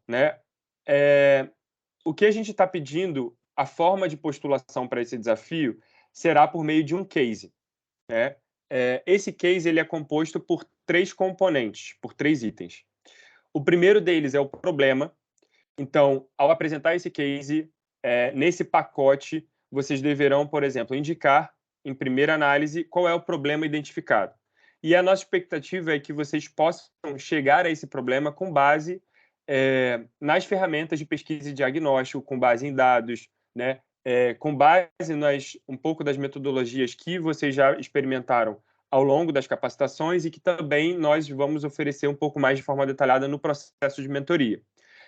né, o que a gente está pedindo, a forma de postulação para esse desafio, será por meio de um case, né? Esse case ele é composto por 3 componentes, por 3 itens. O primeiro deles é o problema. Então, ao apresentar esse case, nesse pacote, vocês deverão, por exemplo, indicar, em primeira análise, qual é o problema identificado. E a nossa expectativa é que vocês possam chegar a esse problema com base nas ferramentas de pesquisa e diagnóstico, com base em dados, né? Com base um pouco das metodologias que vocês já experimentaram ao longo das capacitações e que também nós vamos oferecer um pouco mais de forma detalhada no processo de mentoria.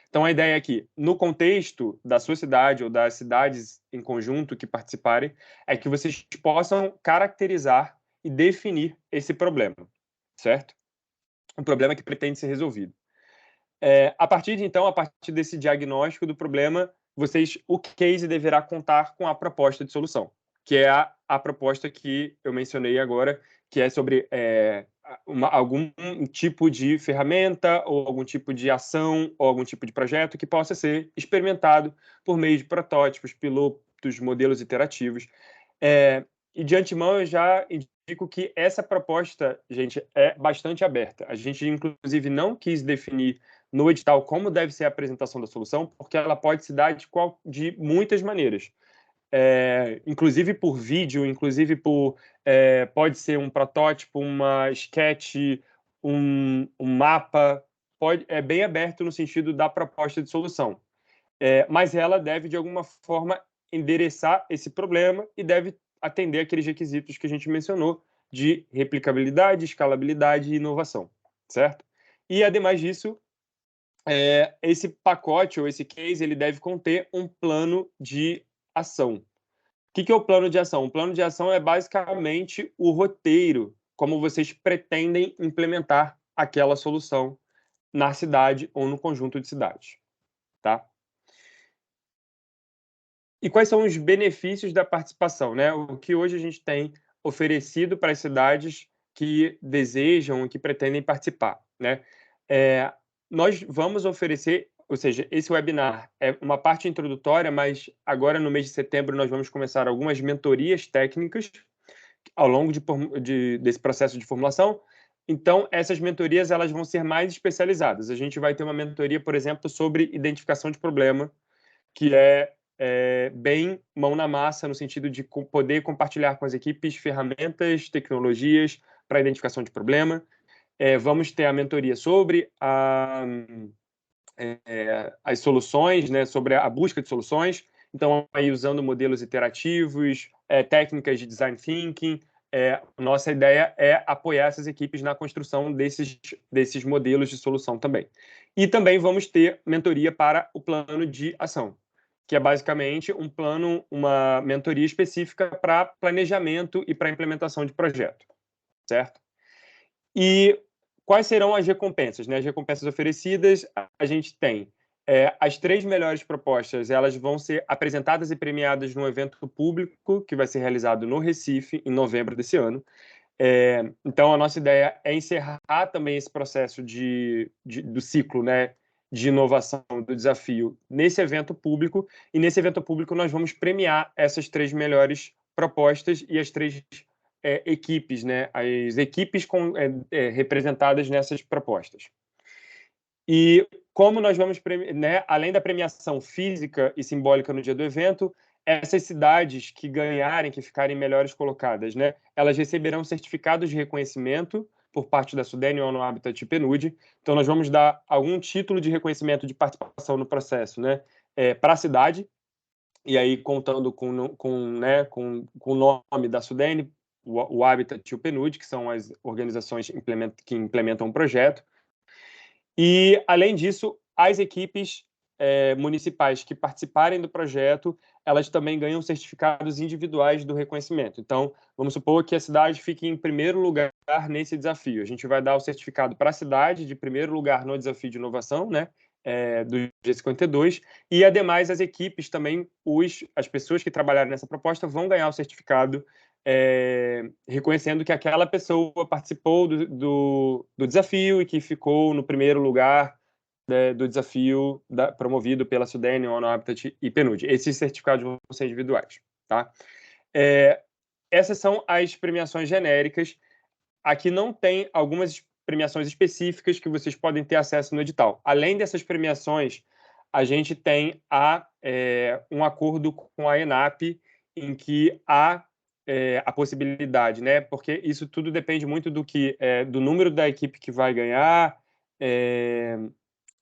Então, a ideia é que, no contexto da sua cidade ou das cidades em conjunto que participarem, é que vocês possam caracterizar e definir esse problema, certo? Um problema que pretende ser resolvido. A partir desse diagnóstico do problema, o case deverá contar com a proposta de solução, que é a proposta que eu mencionei agora, que é sobre algum tipo de ferramenta ou algum tipo de ação ou algum tipo de projeto que possa ser experimentado por meio de protótipos, pilotos, modelos iterativos. E de antemão eu já indico que essa proposta, gente, é bastante aberta. A gente, inclusive, não quis definir no edital como deve ser a apresentação da solução, porque ela pode se dar de muitas maneiras. Inclusive por vídeo, pode ser um protótipo, uma sketch, um mapa, é bem aberto no sentido da proposta de solução. Mas ela deve, de alguma forma, endereçar esse problema e deve atender aqueles requisitos que a gente mencionou de replicabilidade, escalabilidade e inovação, certo? E, ademais disso, esse pacote ou esse case ele deve conter um plano de ação. O que é o plano de ação? O plano de ação é basicamente o roteiro, como vocês pretendem implementar aquela solução na cidade ou no conjunto de cidades, tá? E quais são os benefícios da participação, né? O que hoje a gente tem oferecido para as cidades que desejam, que pretendem participar, né? Nós vamos oferecer, ou seja, esse webinar é uma parte introdutória, mas agora no mês de setembro nós vamos começar algumas mentorias técnicas ao longo desse processo de formulação. Então, essas mentorias elas vão ser mais especializadas. A gente vai ter uma mentoria, por exemplo, sobre identificação de problema, que bem mão na massa, no sentido de poder compartilhar com as equipes ferramentas, tecnologias para identificação de problema. Vamos ter a mentoria sobre as soluções, né, sobre a busca de soluções. Então, aí usando modelos iterativos, técnicas de design thinking. Nossa ideia é apoiar essas equipes na construção desses modelos de solução também. E também vamos ter mentoria para o plano de ação, que é basicamente uma mentoria específica para planejamento e para implementação de projeto, certo? E quais serão as recompensas, né? As recompensas oferecidas, a gente tem as 3 melhores propostas, elas vão ser apresentadas e premiadas num evento público que vai ser realizado no Recife, em novembro desse ano. Então, a nossa ideia é encerrar também esse processo do ciclo, né, de inovação do desafio nesse evento público, e nesse evento público nós vamos premiar essas 3 melhores propostas e as 3 equipes, né, as equipes representadas nessas propostas. E como nós vamos, né, além da premiação física e simbólica no dia do evento, essas cidades que ganharem, que ficarem melhores colocadas, né, elas receberão certificados de reconhecimento por parte da Sudene ONU Habitat e PNUD. Então, nós vamos dar algum título de reconhecimento de participação no processo, né, para a cidade, e aí contando com o nome da Sudene, o Habitat e o PNUD, que são as organizações que implementam o projeto. E, além disso, as equipes municipais que participarem do projeto, elas também ganham certificados individuais do reconhecimento. Então, vamos supor que a cidade fique em primeiro lugar nesse desafio. A gente vai dar o certificado para a cidade de primeiro lugar no desafio de inovação, né, do G52, e, ademais, as equipes também, as pessoas que trabalharem nessa proposta vão ganhar o certificado reconhecendo que aquela pessoa participou do desafio e que ficou no primeiro lugar do desafio promovido pela Sudene, ONU Habitat e PNUD. Esses certificados vão ser individuais, tá? Essas são as premiações genéricas. Aqui não tem algumas premiações específicas que vocês podem ter acesso no edital. Além dessas premiações, a gente tem um acordo com a ENAP, em que há a possibilidade, né? Porque isso tudo depende muito do número da equipe que vai ganhar,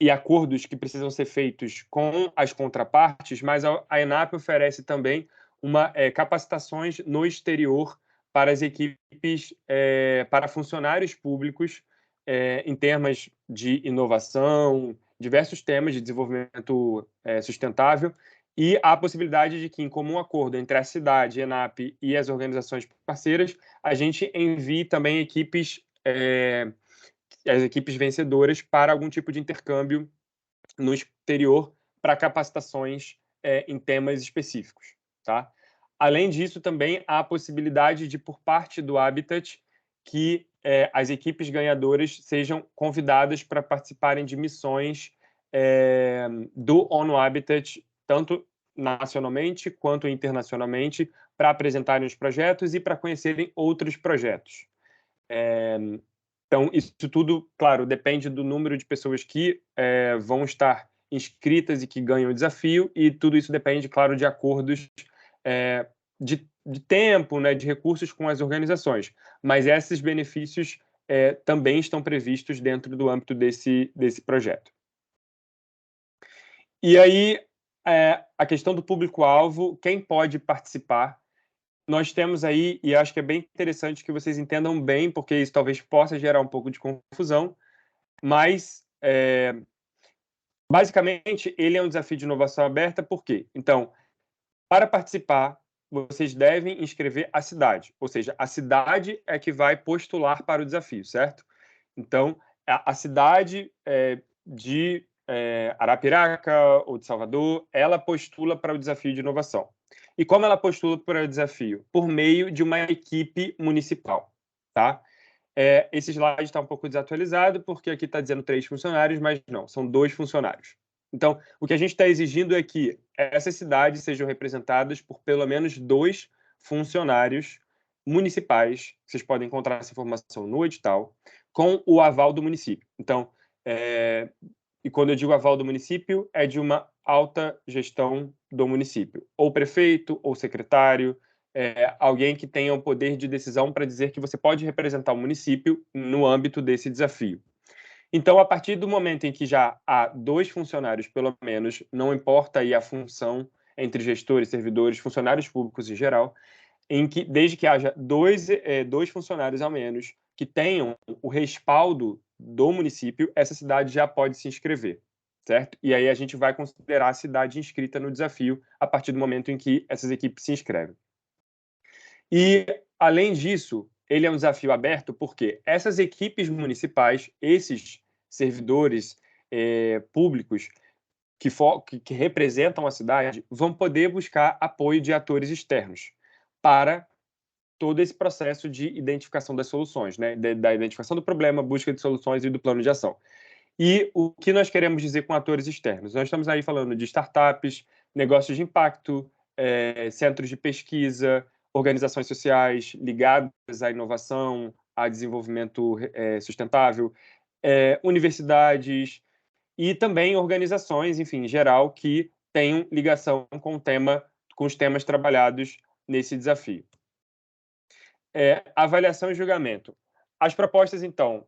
e acordos que precisam ser feitos com as contrapartes, mas a ENAP oferece também capacitações no exterior para as equipes, para funcionários públicos, em temas de inovação, diversos temas de desenvolvimento sustentável, e há a possibilidade de que, em comum acordo entre a cidade, a ENAP e as organizações parceiras, a gente envie também as equipes vencedoras para algum tipo de intercâmbio no exterior para capacitações em temas específicos, tá? Além disso, também há a possibilidade de, por parte do Habitat, que as equipes ganhadoras sejam convidadas para participarem de missões do ONU Habitat, tanto nacionalmente quanto internacionalmente, para apresentarem os projetos e para conhecerem outros projetos. Então, isso tudo, claro, depende do número de pessoas que vão estar inscritas e que ganham o desafio, e tudo isso depende, claro, de acordos de tempo, né, de recursos com as organizações. Mas esses benefícios também estão previstos dentro do âmbito desse projeto. E aí, a questão do público-alvo, quem pode participar? Nós temos aí, e acho que é bem interessante que vocês entendam bem, porque isso talvez possa gerar um pouco de confusão, mas, basicamente, ele é um desafio de inovação aberta, por quê? Então, para participar, vocês devem inscrever a cidade, ou seja, a cidade é que vai postular para o desafio, certo? Então, a cidade de Arapiraca ou de Salvador, ela postula para o desafio de inovação. E como ela postula para o desafio? Por meio de uma equipe municipal, tá? Esse slide está um pouco desatualizado, porque aqui está dizendo 3 funcionários, mas não, são 2 funcionários. Então, o que a gente está exigindo é que essas cidades sejam representadas por pelo menos 2 funcionários municipais. Vocês podem encontrar essa informação no edital, com o aval do município. Então, e quando eu digo aval do município, é de uma alta gestão do município, ou prefeito, ou secretário, alguém que tenha o poder de decisão para dizer que você pode representar o município no âmbito desse desafio. Então, a partir do momento em que já há 2 funcionários, pelo menos, não importa aí a função entre gestores, servidores, funcionários públicos em geral, desde que haja 2 funcionários ao menos que tenham o respaldo do município, essa cidade já pode se inscrever, certo? E aí a gente vai considerar a cidade inscrita no desafio a partir do momento em que essas equipes se inscrevem. E, além disso, ele é um desafio aberto porque essas equipes municipais, esses servidores públicos que representam a cidade, vão poder buscar apoio de atores externos para todo esse processo de identificação das soluções, né? Da identificação do problema, busca de soluções e do plano de ação. E o que nós queremos dizer com atores externos? Nós estamos aí falando de startups, negócios de impacto, centros de pesquisa, organizações sociais ligadas à inovação, a desenvolvimento sustentável, universidades e também organizações, enfim, em geral, que tenham ligação com os temas trabalhados nesse desafio. Avaliação e julgamento. As propostas, então,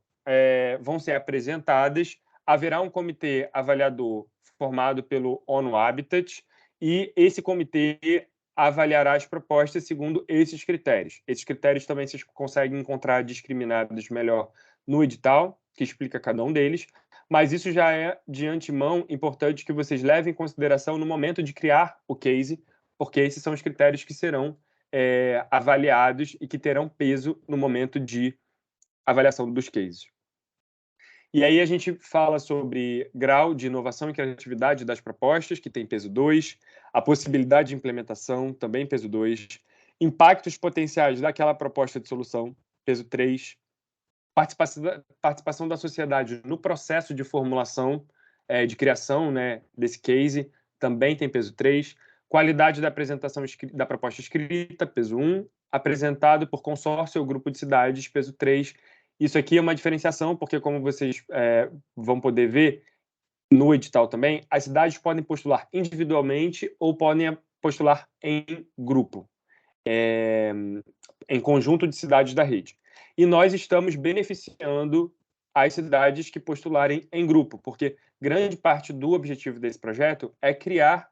vão ser apresentadas, haverá um comitê avaliador formado pelo ONU Habitat, e esse comitê avaliará as propostas segundo esses critérios. Esses critérios também vocês conseguem encontrar discriminados melhor no edital, que explica cada um deles, mas isso já é, de antemão, importante que vocês levem em consideração no momento de criar o case, porque esses são os critérios que serão avaliados e que terão peso no momento de avaliação dos cases. E aí a gente fala sobre grau de inovação e criatividade das propostas, que tem peso 2, a possibilidade de implementação, também peso 2, impactos potenciais daquela proposta de solução, peso 3, participação da sociedade no processo de formulação, de criação, né, desse case, também tem peso 3. Qualidade da apresentação da proposta escrita, peso 1. Apresentado por consórcio ou grupo de cidades, peso 3. Isso aqui é uma diferenciação, porque como vocês vão poder ver no edital também, as cidades podem postular individualmente ou podem postular em grupo, em conjunto de cidades da rede. E nós estamos beneficiando as cidades que postularem em grupo, porque grande parte do objetivo desse projeto é criar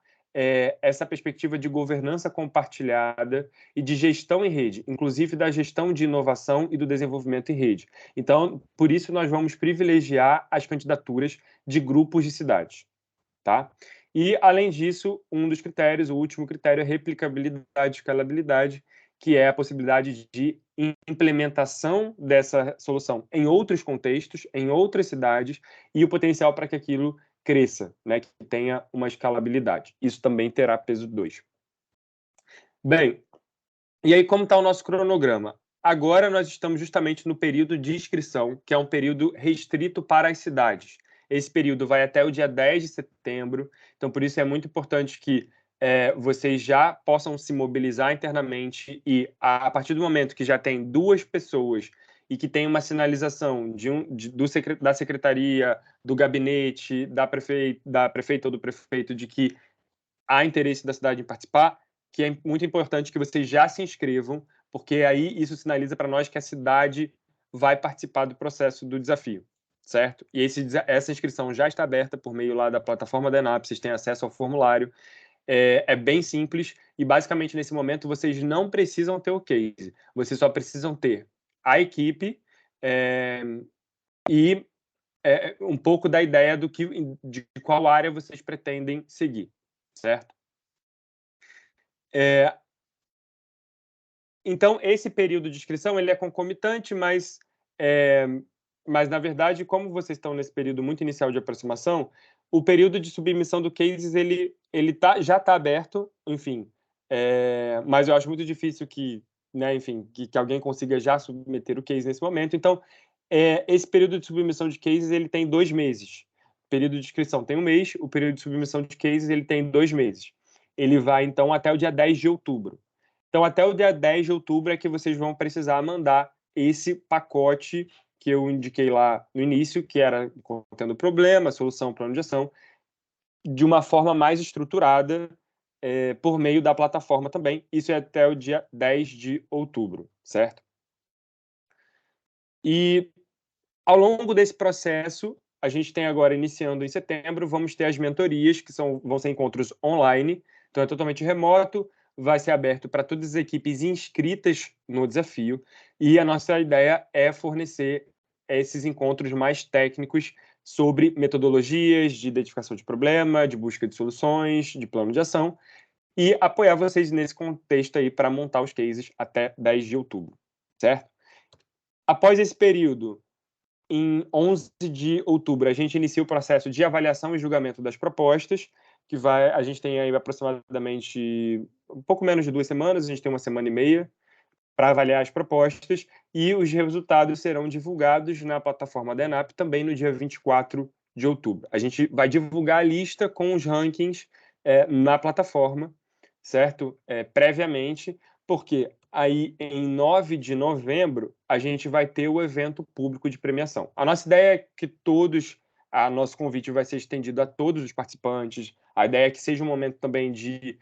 essa perspectiva de governança compartilhada e de gestão em rede, inclusive da gestão de inovação e do desenvolvimento em rede. Então, por isso, nós vamos privilegiar as candidaturas de grupos de cidades. Tá? E, além disso, um dos critérios, o último critério, é replicabilidade e escalabilidade, que é a possibilidade de implementação dessa solução em outros contextos, em outras cidades, e o potencial para que aquilo cresça, né, que tenha uma escalabilidade. Isso também terá peso 2. Bem, e aí como está o nosso cronograma? Agora nós estamos justamente no período de inscrição, que é um período restrito para as cidades. Esse período vai até o dia 10 de setembro, então por isso é muito importante que vocês já possam se mobilizar internamente e, a partir do momento que já tem 2 pessoas e que tem uma sinalização da secretaria, do gabinete, da prefeita ou do prefeito de que há interesse da cidade em participar, que é muito importante que vocês já se inscrevam, porque aí isso sinaliza para nós que a cidade vai participar do processo do desafio, certo? E essa inscrição já está aberta por meio lá da plataforma da ENAP, vocês têm acesso ao formulário, é bem simples e basicamente nesse momento vocês não precisam ter o case, vocês só precisam ter a equipe e um pouco da ideia de qual área vocês pretendem seguir, certo? Então, esse período de inscrição ele é concomitante, mas na verdade, como vocês estão nesse período muito inicial de aproximação, o período de submissão do cases já está aberto, enfim, mas eu acho muito difícil né, enfim, que alguém consiga já submeter o case nesse momento. Então, esse período de submissão de cases ele tem 2 meses. O período de inscrição tem 1 mês, o período de submissão de cases ele tem 2 meses. Ele vai, então, até o dia 10 de outubro. Então, até o dia 10 de outubro é que vocês vão precisar mandar esse pacote que eu indiquei lá no início, que era contendo problema, solução, plano de ação, de uma forma mais estruturada, por meio da plataforma também. Isso é até o dia 10 de outubro, certo? E, ao longo desse processo, a gente tem agora, iniciando em setembro, vamos ter as mentorias, que vão ser encontros online, então é totalmente remoto, vai ser aberto para todas as equipes inscritas no desafio, e a nossa ideia é fornecer esses encontros mais técnicos sobre metodologias de identificação de problema, de busca de soluções, de plano de ação, e apoiar vocês nesse contexto aí para montar os cases até 10 de outubro, certo? Após esse período, em 11 de outubro, a gente inicia o processo de avaliação e julgamento das propostas, a gente tem aí aproximadamente um pouco menos de 2 semanas, a gente tem 1 semana e meia para avaliar as propostas, e os resultados serão divulgados na plataforma da ENAP também no dia 24 de outubro. A gente vai divulgar a lista com os rankings na plataforma, certo? Previamente, porque aí em 9 de novembro a gente vai ter o evento público de premiação. A nossa ideia é que nosso convite vai ser estendido a todos os participantes, a ideia é que seja um momento também de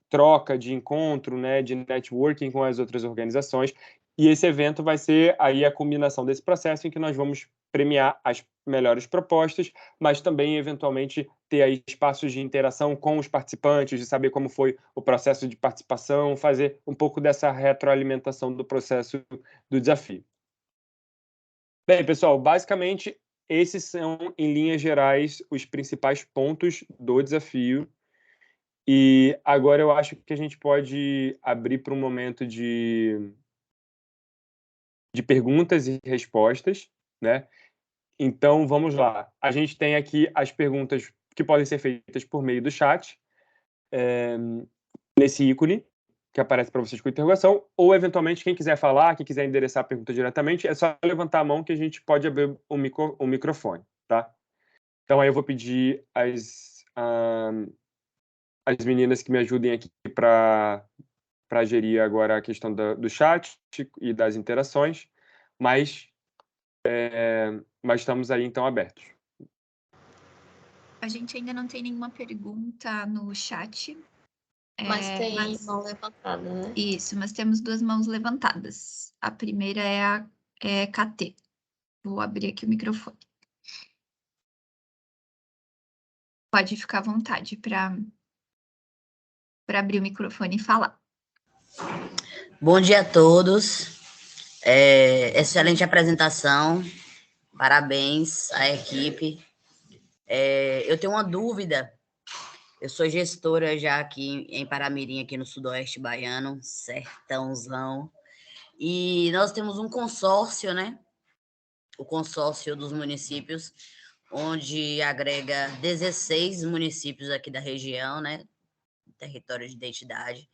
troca, de encontro, né, de networking com as outras organizações, e esse evento vai ser aí a combinação desse processo em que nós vamos premiar as melhores propostas, mas também, eventualmente, ter aí espaços de interação com os participantes, de saber como foi o processo de participação, fazer um pouco dessa retroalimentação do processo do desafio. Bem, pessoal, basicamente, esses são, em linhas gerais, os principais pontos do desafio. E agora eu acho que a gente pode abrir para um momento de perguntas e respostas, né? Então, vamos lá. A gente tem aqui as perguntas que podem ser feitas por meio do chat, nesse ícone que aparece para vocês com interrogação, ou, eventualmente, quem quiser falar, quem quiser endereçar a pergunta diretamente, é só levantar a mão que a gente pode abrir o microfone, tá? Então, aí eu vou pedir as meninas que me ajudem aqui para gerir agora a questão do chat e das interações, mas estamos aí, então, abertos. A gente ainda não tem nenhuma pergunta no chat. Mas tem mão levantada, né? Isso, mas temos 2 mãos levantadas. A primeira é a KT. Vou abrir aqui o microfone. Pode ficar à vontade para abrir o microfone e falar. Bom dia a todos. Excelente apresentação. Parabéns à equipe. Eu tenho uma dúvida. Eu sou gestora já aqui em Paramirim, aqui no Sudoeste Baiano, sertãozão. E nós temos um consórcio, né? O consórcio dos municípios, onde agrega 16 municípios aqui da região, né? Território de identidade.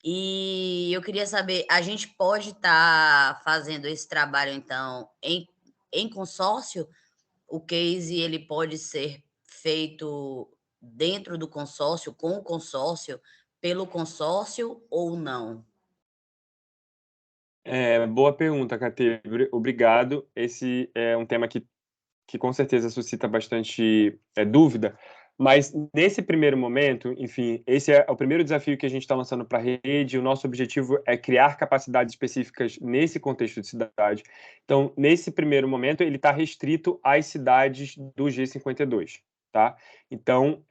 E eu queria saber, a gente pode estar fazendo esse trabalho, então, em consórcio? O case ele pode ser feito dentro do consórcio, com o consórcio, pelo consórcio ou não? Boa pergunta, Catê. Obrigado. Esse é um tema que com certeza suscita bastante dúvida, mas nesse primeiro momento, enfim, esse é o primeiro desafio que a gente está lançando para a rede. O nosso objetivo é criar capacidades específicas nesse contexto de cidade. Então, nesse primeiro momento, ele está restrito às cidades do G52. Tá? Então,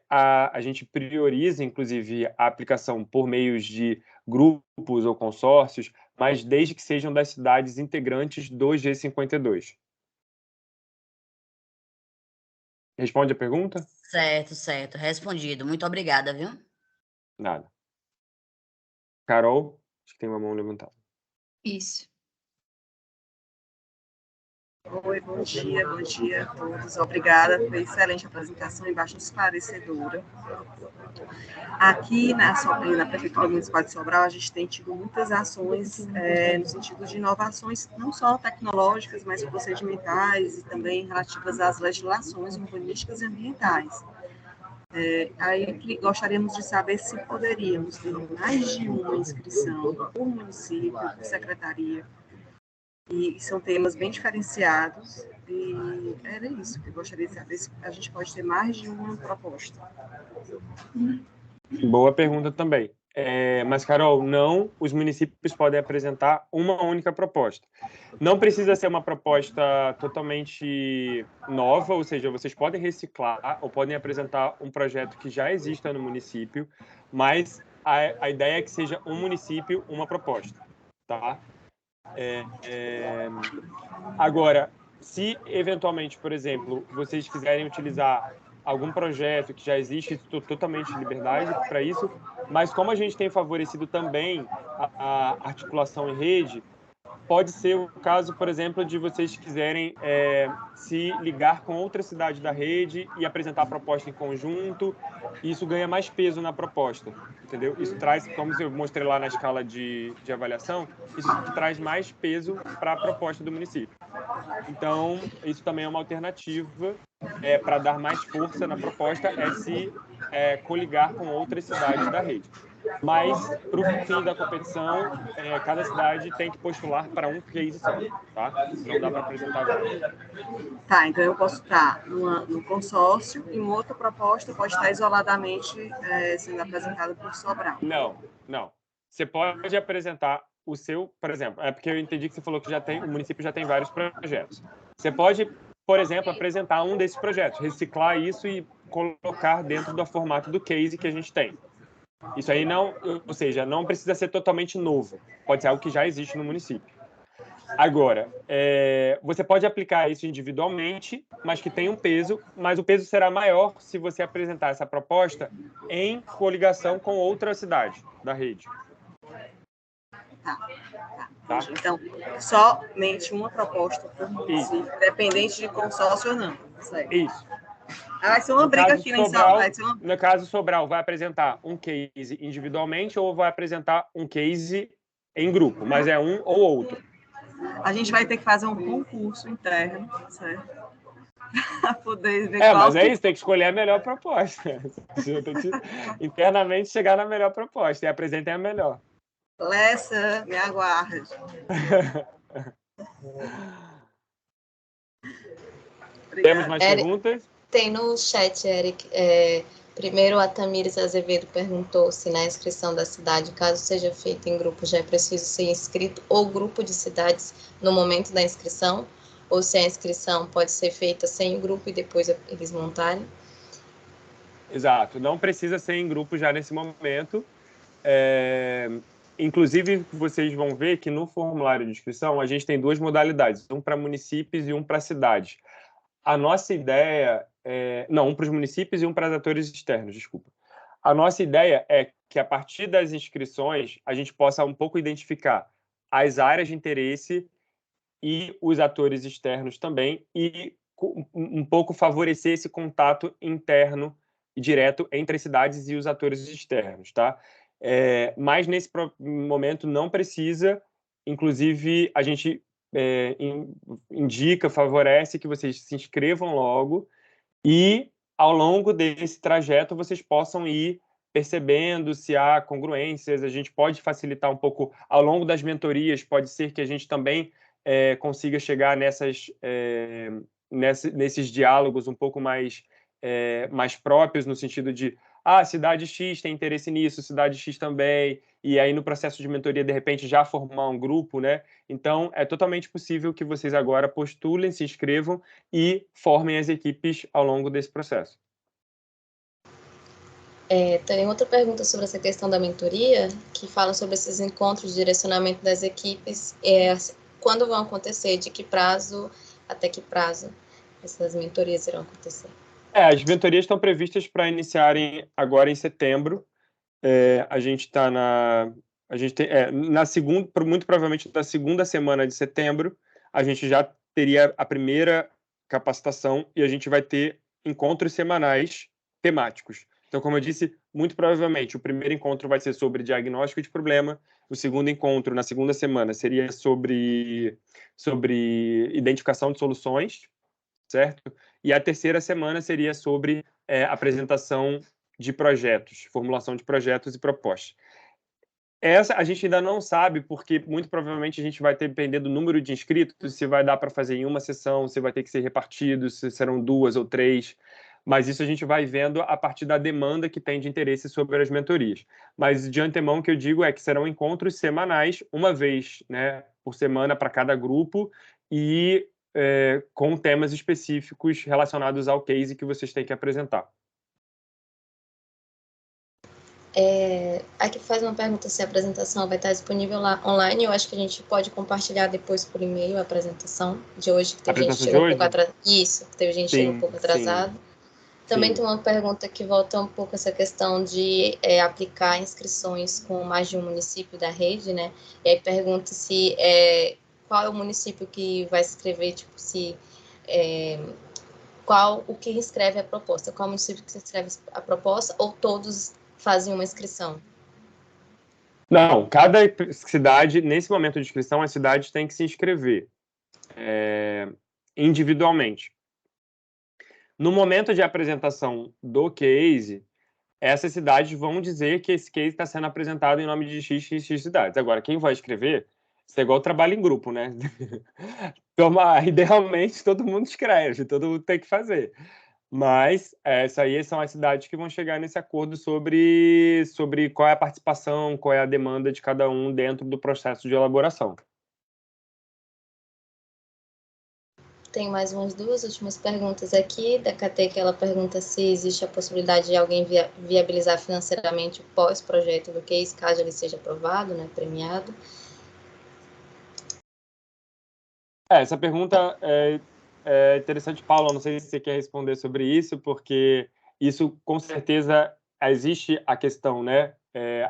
a gente prioriza, inclusive, a aplicação por meios de grupos ou consórcios, mas desde que sejam das cidades integrantes do G52. Responde a pergunta? Certo. Respondido. Muito obrigada, viu? Nada. Carol, acho que tem uma mão levantada. Isso. Oi, bom dia a todos. Obrigada pela excelente apresentação e bastante esclarecedora. Aqui na Prefeitura Municipal de Sobral, a gente tem tido muitas ações no sentido de inovações, não só tecnológicas, mas procedimentais e também relativas às legislações urbanísticas e ambientais. Aí gostaríamos de saber se poderíamos ter mais de uma inscrição por município, por secretaria. E são temas bem diferenciados, e era isso que eu gostaria de saber, se a gente pode ter mais de uma proposta. Boa pergunta também. Mas, Carol, não, os municípios podem apresentar uma única proposta. Não precisa ser uma proposta totalmente nova, ou seja, vocês podem reciclar ou podem apresentar um projeto que já exista no município, mas a ideia é que seja um município, uma proposta, tá? Agora, se eventualmente, por exemplo, vocês quiserem utilizar algum projeto que já existe, estou totalmente de liberdade para isso, mas como a gente tem favorecido também a articulação em rede, pode ser o caso, por exemplo, de vocês quiserem se ligar com outra cidade da rede e apresentar a proposta em conjunto, e isso ganha mais peso na proposta, entendeu? Isso traz, como eu mostrei lá na escala de avaliação, isso traz mais peso para a proposta do município. Então, isso também é uma alternativa para dar mais força na proposta, se coligar com outras cidades da rede. Mas, para o fim da competição, cada cidade tem que postular para um case só, tá? Não dá para apresentar vários. Tá, então eu posso estar no consórcio e uma outra proposta pode estar isoladamente sendo apresentada por Sobral. Não. Você pode apresentar o seu, por exemplo, porque eu entendi que você falou que o município já tem vários projetos. Você pode, por exemplo, apresentar um desses projetos, reciclar isso e colocar dentro do formato do case que a gente tem. Isso aí não, ou seja, não precisa ser totalmente novo. Pode ser algo que já existe no município. Agora, você pode aplicar isso individualmente, mas que tem um peso, mas o peso será maior se você apresentar essa proposta em coligação com outra cidade da rede. Tá. Então, somente uma proposta por município, independente de consórcio ou não. Certo. Isso. Vai ser uma briga aqui na Sobral. No caso, Sobral vai apresentar um case individualmente ou vai apresentar um case em grupo, mas é um ou outro. A gente vai ter que fazer um concurso interno, certo? para poder ver mas é isso, tem que escolher a melhor proposta. Tem que internamente chegar na melhor proposta e apresentem a melhor. Lessa, me aguarde. Temos mais perguntas? Tem no chat, Eric. Primeiro, a Tamires Azevedo perguntou se na inscrição da cidade, caso seja feita em grupo, já é preciso ser inscrito ou grupo de cidades no momento da inscrição, ou se a inscrição pode ser feita sem o grupo e depois eles montarem. Exato, não precisa ser em grupo já nesse momento. Inclusive, vocês vão ver que no formulário de inscrição a gente tem duas modalidades, um para municípios e um para cidades. A nossa ideia um para os municípios e um para os atores externos, desculpa. A nossa ideia é que, a partir das inscrições, a gente possa um pouco identificar as áreas de interesse e os atores externos também, e um pouco favorecer esse contato interno e direto entre as cidades e os atores externos, tá? Mas, nesse momento, não precisa. Inclusive, a gente indica, favorece que vocês se inscrevam logo e, ao longo desse trajeto, vocês possam ir percebendo se há congruências. A gente pode facilitar um pouco ao longo das mentorias, pode ser que a gente também consiga chegar nesses diálogos um pouco mais próprios, no sentido de cidade X tem interesse nisso, cidade X também, e aí no processo de mentoria, de repente, já formar um grupo, né? Então, é totalmente possível que vocês agora postulem, se inscrevam e formem as equipes ao longo desse processo. Tem outra pergunta sobre essa questão da mentoria, que fala sobre esses encontros de direcionamento das equipes, quando vão acontecer, de que prazo até que prazo essas mentorias irão acontecer? As mentorias estão previstas para iniciarem agora em setembro. A gente está na segunda, muito provavelmente na segunda semana de setembro, a gente já teria a primeira capacitação e a gente vai ter encontros semanais temáticos. Então, como eu disse, muito provavelmente o primeiro encontro vai ser sobre diagnóstico de problema, o segundo encontro, na segunda semana, seria sobre identificação de soluções, certo? E a terceira semana seria sobre apresentação de projetos, formulação de projetos e propostas. Essa a gente ainda não sabe, porque muito provavelmente a gente vai depender do número de inscritos, se vai dar para fazer em uma sessão, se vai ter que ser repartido, se serão 2 ou 3, mas isso a gente vai vendo a partir da demanda que tem de interesse sobre as mentorias. Mas, de antemão, o que eu digo é que serão encontros semanais, uma vez, né, por semana para cada grupo, e com temas específicos relacionados ao case que vocês têm que apresentar. Aqui faz uma pergunta se a apresentação vai estar disponível lá online. Eu acho que a gente pode compartilhar depois por e-mail a apresentação de hoje, que teve gente que chegou um pouco atrasado. Isso, que teve gente que chegou um pouco atrasado. Também tem uma pergunta que volta um pouco essa questão de aplicar inscrições com mais de um município da rede, né? E aí pergunta se qual é o município que vai escrever, tipo, se o que inscreve a proposta, qual município que escreve a proposta, ou todos fazem uma inscrição? Não, cada cidade, nesse momento de inscrição, as cidades têm que se inscrever individualmente. No momento de apresentação do case, essas cidades vão dizer que esse case está sendo apresentado em nome de X cidades. Agora, quem vai escrever, isso é igual trabalho em grupo, né? Idealmente, todo mundo escreve, todo mundo tem que fazer. Mas essas aí são as cidades que vão chegar nesse acordo sobre qual é a participação, qual é a demanda de cada um dentro do processo de elaboração. Tem mais umas 2 últimas perguntas aqui, da KT, que ela pergunta se existe a possibilidade de alguém viabilizar financeiramente o pós-projeto do case, caso ele seja aprovado, né, premiado. Essa pergunta é interessante, Paulo. Não sei se você quer responder sobre isso, porque isso, com certeza, existe a questão, né?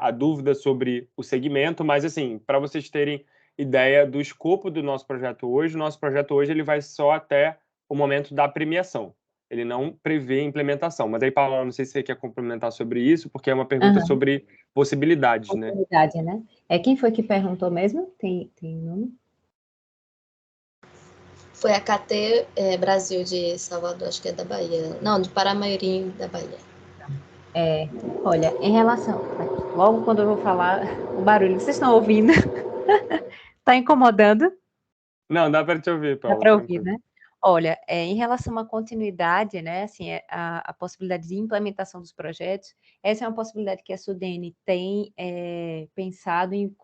A dúvida sobre o segmento, mas, assim, para vocês terem ideia do escopo do nosso projeto hoje, o nosso projeto hoje ele vai só até o momento da premiação. Ele não prevê implementação. Mas aí, Paulo, não sei se você quer complementar sobre isso, porque é uma pergunta sobre possibilidades, né? Possibilidade, né? Quem foi que perguntou mesmo? Tem nome? Foi a KT Brasil de Salvador, acho que é da Bahia. Não, de Paramairim, da Bahia. Olha, em relação... Logo quando eu vou falar, o barulho, vocês estão ouvindo? Está incomodando? Não, dá para te ouvir, Paula. Dá para ouvir, né? Olha, em relação à continuidade, né, assim, a possibilidade de implementação dos projetos, essa é uma possibilidade que a SUDENE tem pensado em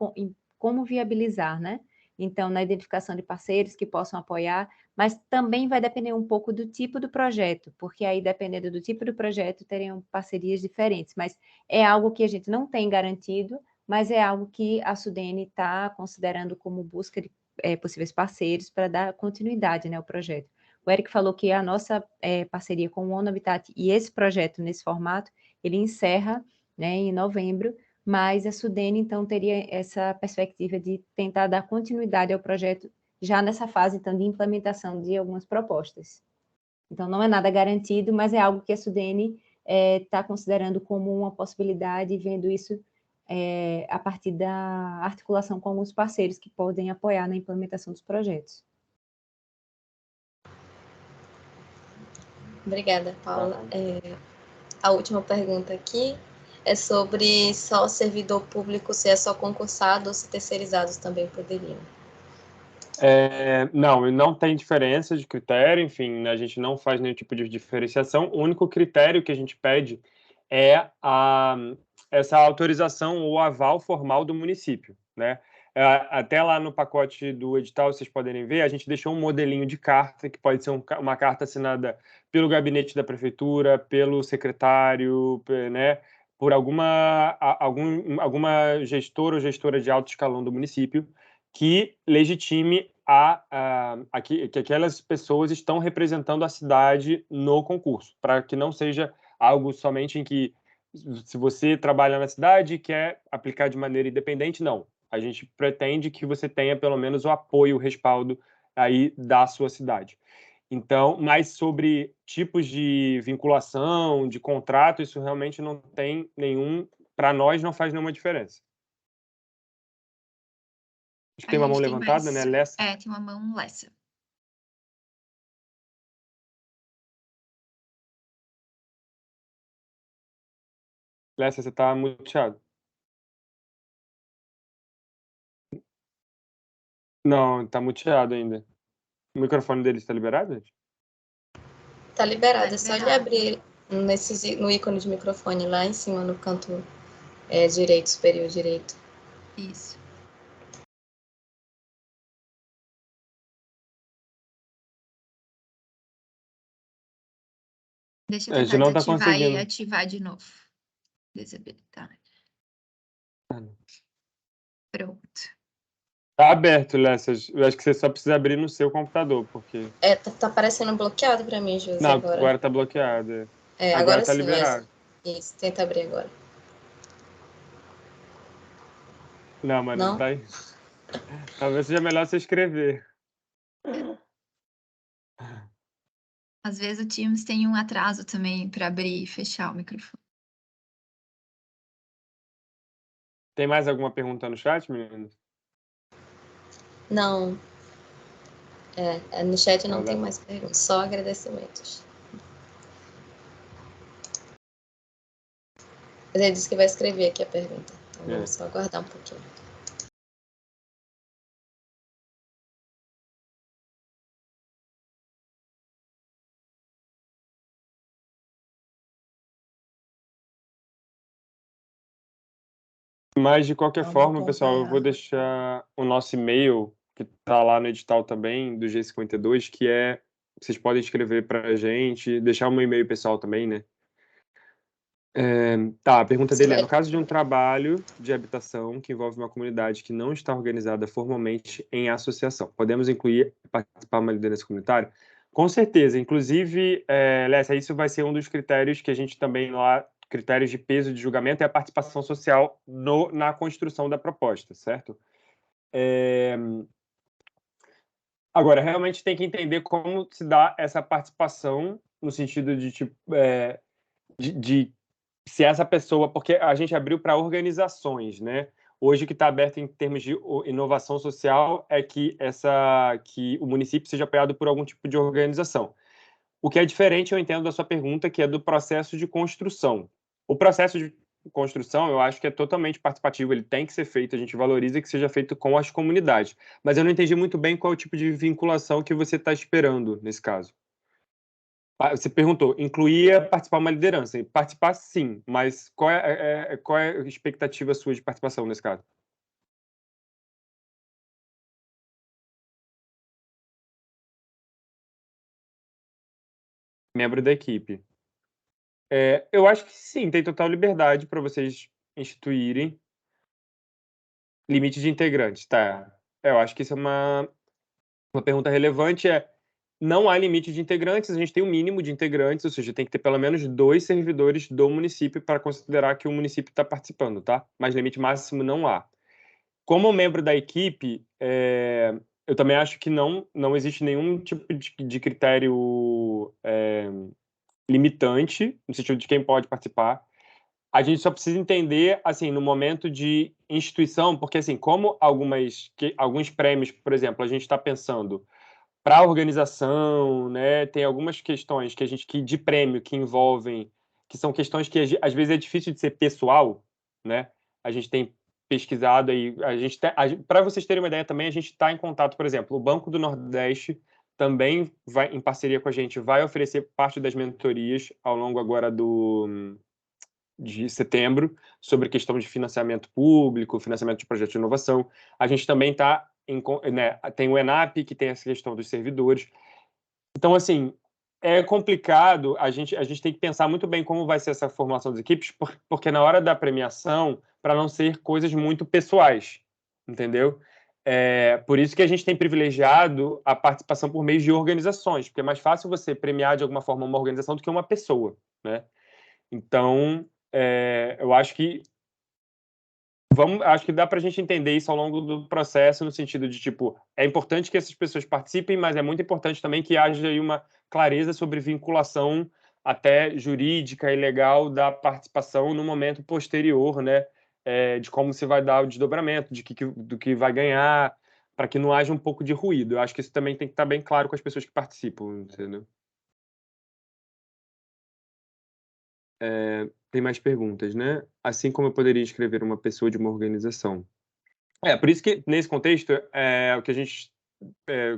como viabilizar, né? Então, na identificação de parceiros que possam apoiar, mas também vai depender um pouco do tipo do projeto, porque aí, dependendo do tipo do projeto, teriam parcerias diferentes, mas é algo que a gente não tem garantido, mas é algo que a SUDENE está considerando como busca de possíveis parceiros para dar continuidade, né, ao projeto. O Eric falou que a nossa parceria com o ONU Habitat e esse projeto nesse formato, ele encerra, né, em novembro, mas a SUDENE, então, teria essa perspectiva de tentar dar continuidade ao projeto já nessa fase, então, de implementação de algumas propostas. Então, não é nada garantido, mas é algo que a SUDENE está considerando como uma possibilidade, vendo isso a partir da articulação com alguns parceiros que podem apoiar na implementação dos projetos. Obrigada, Paula. A última pergunta aqui é sobre só servidor público, se é só concursado ou se terceirizados também poderiam. Não tem diferença de critério, enfim, a gente não faz nenhum tipo de diferenciação. O único critério que a gente pede é essa autorização ou aval formal do município, né? Até lá no pacote do edital, vocês podem ver, a gente deixou um modelinho de carta, que pode ser uma carta assinada pelo gabinete da prefeitura, pelo secretário, né? Por alguma gestor ou gestora de alto escalão do município, que legitime que aquelas pessoas estão representando a cidade no concurso, para que não seja algo somente em que, se você trabalha na cidade e quer aplicar de maneira independente, não. A gente pretende que você tenha pelo menos o apoio, o respaldo aí da sua cidade. Então, mas sobre tipos de vinculação, de contrato, isso realmente não tem nenhum, para nós não faz nenhuma diferença. Acho que tem uma mão levantada, né, Lessa? Tem uma mão Lessa. Lessa, você está muteado. Não, está muteado ainda. O microfone dele está liberado, gente? Está liberado, é só ele abrir no ícone de microfone lá em cima, no canto direito, superior direito. Isso. Deixa eu tentar desativar e ativar de novo. Desabilitar. Pronto. Tá aberto, Lessa. Eu acho que você só precisa abrir no seu computador, porque... Tá parecendo bloqueado para mim, José, não, agora. agora tá bloqueado. Agora tá sim, liberado. Isso, tenta abrir agora. Não, mas não tá aí. Talvez seja melhor você escrever. Às vezes o Teams tem um atraso também para abrir e fechar o microfone. Tem mais alguma pergunta no chat, meninos? Não. No chat não tem mais perguntas, só agradecimentos. Mas ele disse que vai escrever aqui a pergunta. Então vamos só aguardar um pouquinho. Mas, de qualquer forma, pessoal, eu vou deixar o nosso e-mail, que está lá no edital também, do G52, que vocês podem escrever para a gente, deixar o meu e-mail pessoal também, né? A pergunta dele é: no caso de um trabalho de habitação que envolve uma comunidade que não está organizada formalmente em associação, podemos incluir participar de uma liderança comunitária? Com certeza. Inclusive, Lessa, isso vai ser um dos critérios que a gente também lá, critérios de peso de julgamento, é a participação social na construção da proposta, certo? Agora, realmente tem que entender como se dá essa participação, no sentido de, tipo, de se essa pessoa, porque a gente abriu para organizações, né? Hoje, o que está aberto em termos de inovação social é que o município seja apoiado por algum tipo de organização. O que é diferente, eu entendo da sua pergunta, que é do processo de construção. O processo de construção, eu acho que é totalmente participativo, ele tem que ser feito, a gente valoriza que seja feito com as comunidades. Mas eu não entendi muito bem qual é o tipo de vinculação que você está esperando nesse caso. Você perguntou, incluía participar uma liderança? Participar, sim, mas qual é a expectativa sua de participação nesse caso? Membro da equipe. Eu acho que sim, tem total liberdade para vocês instituírem limite de integrantes, tá? Eu acho que isso é uma pergunta relevante, não há limite de integrantes, a gente tem um mínimo de integrantes, ou seja, tem que ter pelo menos 2 servidores do município para considerar que o município está participando, tá? Mas limite máximo não há. Como membro da equipe, eu também acho que não existe nenhum tipo de critério limitante, no sentido de quem pode participar. A gente só precisa entender, assim, no momento de instituição, porque, assim, como alguns prêmios, por exemplo, a gente está pensando para a organização, né, tem algumas questões de prêmio que envolvem, que são questões que às vezes é difícil de ser pessoal, né? A gente tem pesquisado aí, para vocês terem uma ideia também, a gente está em contato, por exemplo, o Banco do Nordeste também vai, em parceria com a gente, vai oferecer parte das mentorias ao longo agora de setembro, sobre questão de financiamento público, financiamento de projetos de inovação. A gente também está, né, tem o ENAP, que tem essa questão dos servidores. Então, assim, é complicado, a gente tem que pensar muito bem como vai ser essa formulação das equipes, porque na hora da premiação, para não ser coisas muito pessoais, entendeu? Por isso que a gente tem privilegiado a participação por meio de organizações, porque é mais fácil você premiar de alguma forma uma organização do que uma pessoa, né? Então, eu acho que dá para a gente entender isso ao longo do processo, no sentido de, tipo, é importante que essas pessoas participem, mas é muito importante também que haja aí uma clareza sobre vinculação até jurídica e legal da participação no momento posterior, né? De como você vai dar o desdobramento, do que vai ganhar, para que não haja um pouco de ruído. Eu acho que isso também tem que estar bem claro com as pessoas que participam, entendeu? Tem mais perguntas, né? Assim como eu poderia escrever uma pessoa de uma organização. Por isso que, nesse contexto, o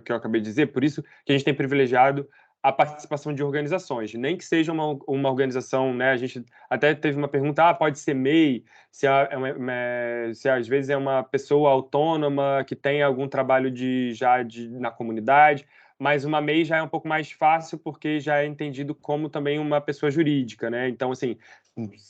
que eu acabei de dizer, por isso que a gente tem privilegiado a participação de organizações, nem que seja uma organização, né? A gente até teve uma pergunta, pode ser MEI, se às vezes é uma pessoa autônoma que tem algum trabalho na comunidade, mas uma MEI já é um pouco mais fácil porque já é entendido como também uma pessoa jurídica, né? Então, assim,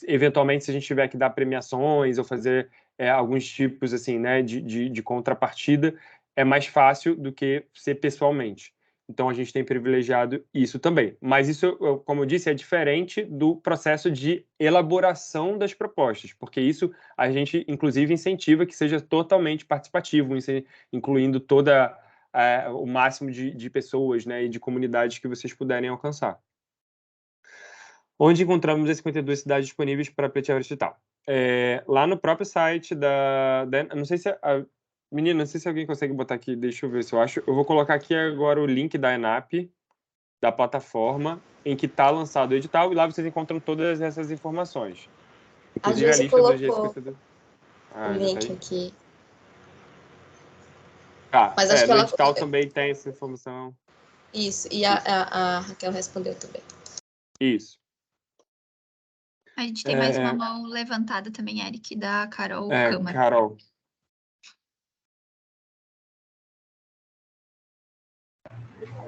eventualmente, se a gente tiver que dar premiações ou fazer alguns tipos, assim, né, de contrapartida, é mais fácil do que ser pessoalmente. Então, a gente tem privilegiado isso também. Mas isso, como eu disse, é diferente do processo de elaboração das propostas, porque isso a gente, inclusive, incentiva que seja totalmente participativo, incluindo o máximo de pessoas, né, e de comunidades que vocês puderem alcançar. Onde encontramos as 52 cidades disponíveis para pleitear digital? Lá no próprio site não sei se menina, não sei se alguém consegue botar aqui, deixa eu ver se eu acho. Eu vou colocar aqui agora o link da ENAP, da plataforma, em que está lançado o edital, e lá vocês encontram todas essas informações. Inclusive a lista dos G52. O link tá aqui. Mas acho que no edital também tem essa informação. Isso, e a Raquel respondeu também. Isso. A gente tem mais uma mão levantada também, Eric, da Carol Câmara. Carol.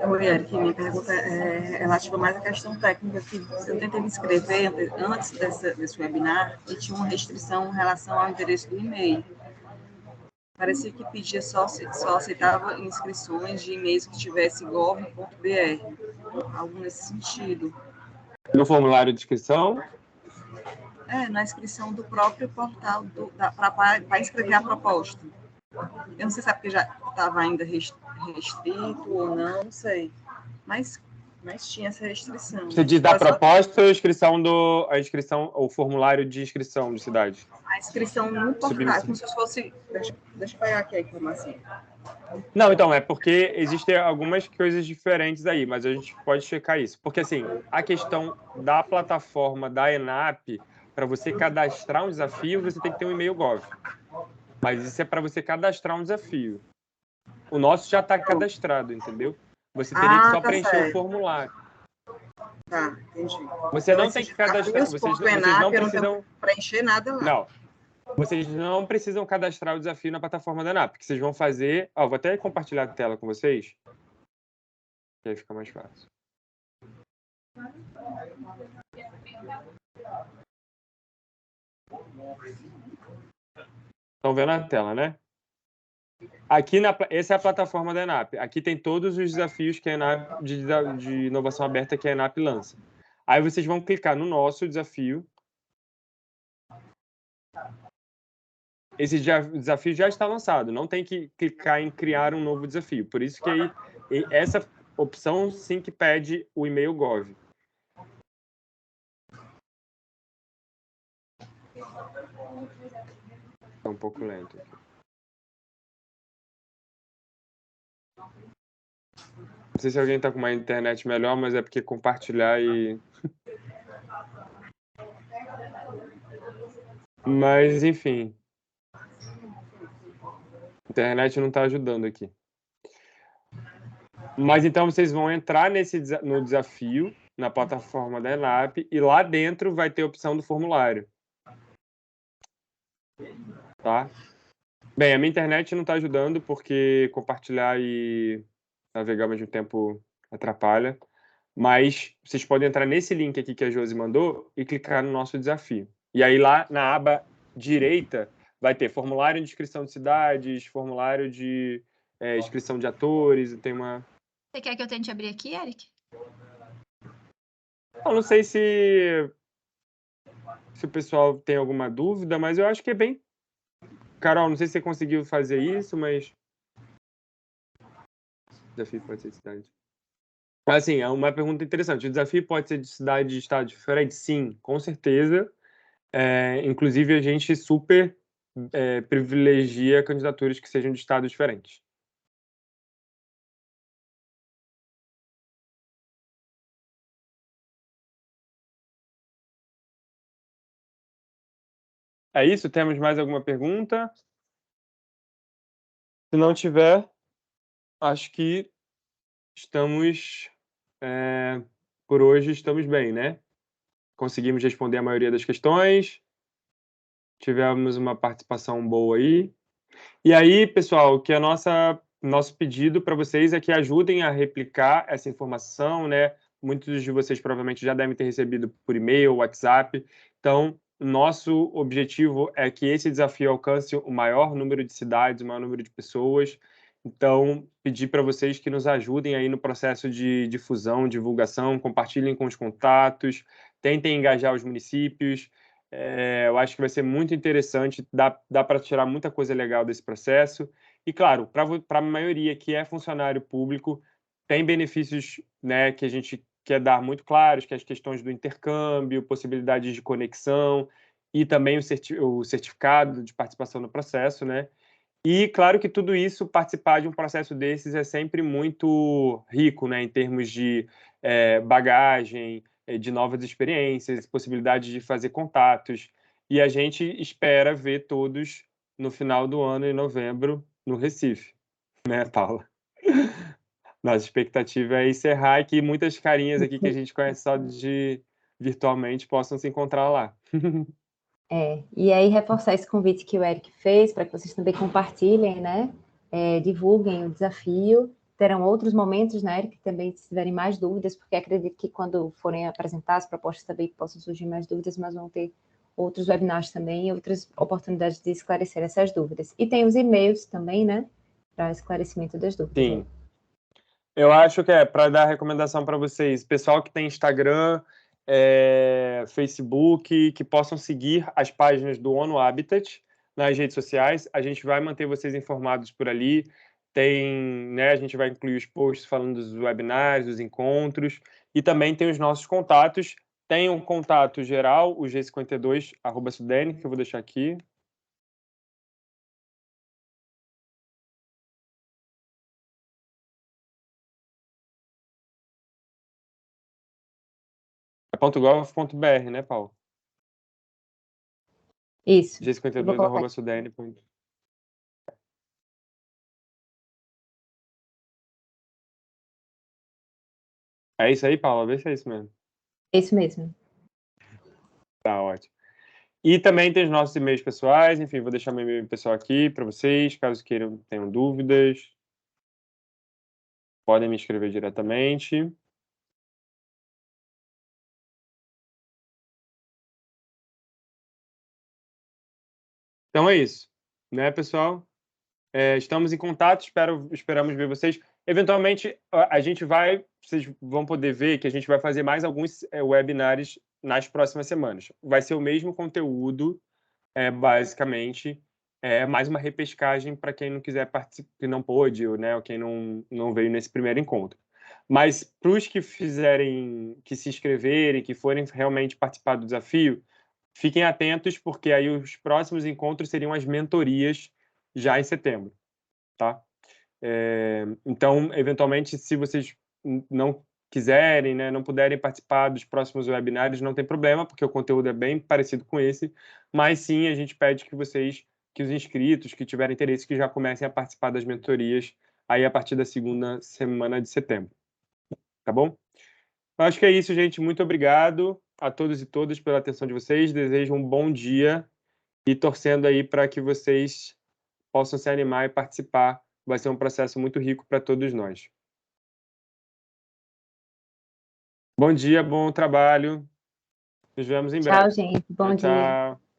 Oi, Eric, minha pergunta é relativa mais à questão técnica, que eu tentei me inscrever antes desse webinar e tinha uma restrição em relação ao endereço do e-mail. Parecia que pedia só aceitava inscrições de e-mails que tivesse gov.br, algo nesse sentido. No formulário de inscrição? Na inscrição do próprio portal para inscrever a proposta. Eu não sei se é porque já estava ainda restrito ou não sei. Mas tinha essa restrição. Você diz da proposta ou a inscrição, o formulário de inscrição de cidade? A inscrição no portal, como se fosse... Deixa eu pegar aqui a informação. Não, então, é porque existem algumas coisas diferentes aí, mas a gente pode checar isso. Porque, assim, a questão da plataforma da ENAP, para você cadastrar um desafio, você tem que ter um e-mail Gov. Mas isso é para você cadastrar um desafio. O nosso já está cadastrado, entendeu? Você teria que só preencher o formulário. Tá, entendi. Você não tem que cadastrar, vocês não precisam preencher nada lá. Não. Vocês não precisam cadastrar o desafio na plataforma da ENAP, que vocês vão fazer... vou até compartilhar a tela com vocês, que aí fica mais fácil. Estão vendo a tela, né? Aqui, essa é a plataforma da ENAP. Aqui tem todos os desafios que a ENAP, de inovação aberta que a ENAP lança. Aí vocês vão clicar no nosso desafio. Esse desafio já está lançado, não tem que clicar em criar um novo desafio. Por isso que aí, essa opção sim que pede o e-mail Gov. Está um pouco lento aqui. Não sei se alguém está com uma internet melhor, mas é porque compartilhar e... Mas, enfim... A internet não está ajudando aqui. Mas então vocês vão entrar no desafio, na plataforma da ENAP, e lá dentro vai ter a opção do formulário. Tá? Bem, a minha internet não está ajudando porque compartilhar e navegar ao mesmo tempo atrapalha. Mas vocês podem entrar nesse link aqui que a Josi mandou e clicar no nosso desafio. E aí lá na aba direita vai ter formulário de inscrição de cidades, formulário de inscrição de atores, tem uma... Você quer que eu tente abrir aqui, Eric? Eu não sei se o pessoal tem alguma dúvida, mas eu acho que é bem... Carol, não sei se você conseguiu fazer isso, mas... Desafio pode ser de cidade. Assim, é uma pergunta interessante. O desafio pode ser de cidade e de estado diferente? Sim, com certeza. Inclusive, a gente super privilegia candidaturas que sejam de estados diferentes. É isso? Temos mais alguma pergunta? Se não tiver, acho que estamos... por hoje estamos bem, né? Conseguimos responder a maioria das questões. Tivemos uma participação boa aí. E aí, pessoal, que nosso pedido para vocês é que ajudem a replicar essa informação, né? Muitos de vocês provavelmente já devem ter recebido por e-mail, WhatsApp. Então, nosso objetivo é que esse desafio alcance o maior número de cidades, o maior número de pessoas. Então, pedir para vocês que nos ajudem aí no processo de difusão, divulgação, compartilhem com os contatos, tentem engajar os municípios. Eu acho que vai ser muito interessante, dá para tirar muita coisa legal desse processo. E, claro, para a maioria que é funcionário público, tem benefícios, né, que a gente quer dar muito claros, que é as questões do intercâmbio, possibilidades de conexão e também o certificado de participação no processo, né? E, claro que tudo isso, participar de um processo desses é sempre muito rico, né, em termos de bagagem, de novas experiências, possibilidade de fazer contatos. E a gente espera ver todos no final do ano, em novembro, no Recife. Né, Paula? Nossa expectativa é encerrar e que muitas carinhas aqui que a gente conhece só virtualmente possam se encontrar lá. E aí reforçar esse convite que o Eric fez, para que vocês também compartilhem, né? Divulguem o desafio. Terão outros momentos, né, Eric, também se tiverem mais dúvidas, porque acredito que quando forem apresentar as propostas também possam surgir mais dúvidas, mas vão ter outros webinars também e outras oportunidades de esclarecer essas dúvidas. E tem os e-mails também, né, para esclarecimento das dúvidas. Sim. Eu acho que para dar recomendação para vocês, pessoal que tem Instagram, Facebook, que possam seguir as páginas do ONU Habitat nas redes sociais. A gente vai manter vocês informados por ali. A gente vai incluir os posts falando dos webinars, dos encontros, e também tem os nossos contatos. Tem um contato geral, o G52, @Sudene, que eu vou deixar aqui. É .gov.br, né, Paulo? Isso. G52@sudene. É isso aí, Paulo? Vê se é isso mesmo. É isso mesmo. Tá ótimo. E também tem os nossos e-mails pessoais, enfim, vou deixar meu e-mail pessoal aqui para vocês, caso tenham dúvidas. Podem me escrever diretamente. Então é isso, né, pessoal? Estamos em contato, esperamos ver vocês. Eventualmente, vocês vão poder ver que a gente vai fazer mais alguns webinars nas próximas semanas. Vai ser o mesmo conteúdo, basicamente, mais uma repescagem para quem não quiser participar, que não pôde, ou quem não veio nesse primeiro encontro. Mas para os que se inscreverem, que forem realmente participar do desafio, fiquem atentos, porque aí os próximos encontros seriam as mentorias já em setembro, tá? Então, eventualmente, se vocês não quiserem, né, não puderem participar dos próximos webinars, não tem problema, porque o conteúdo é bem parecido com esse, mas sim, a gente pede que os inscritos, que tiverem interesse, que já comecem a participar das mentorias aí a partir da segunda semana de setembro, tá bom? Eu acho que é isso, gente. Muito obrigado a todos e todas pela atenção de vocês. Desejo um bom dia e torcendo aí para que vocês possam se animar e participar. Vai ser um processo muito rico para todos nós. Bom dia, bom trabalho. Nos vemos em breve. Tchau, gente. Bom dia. Tchau.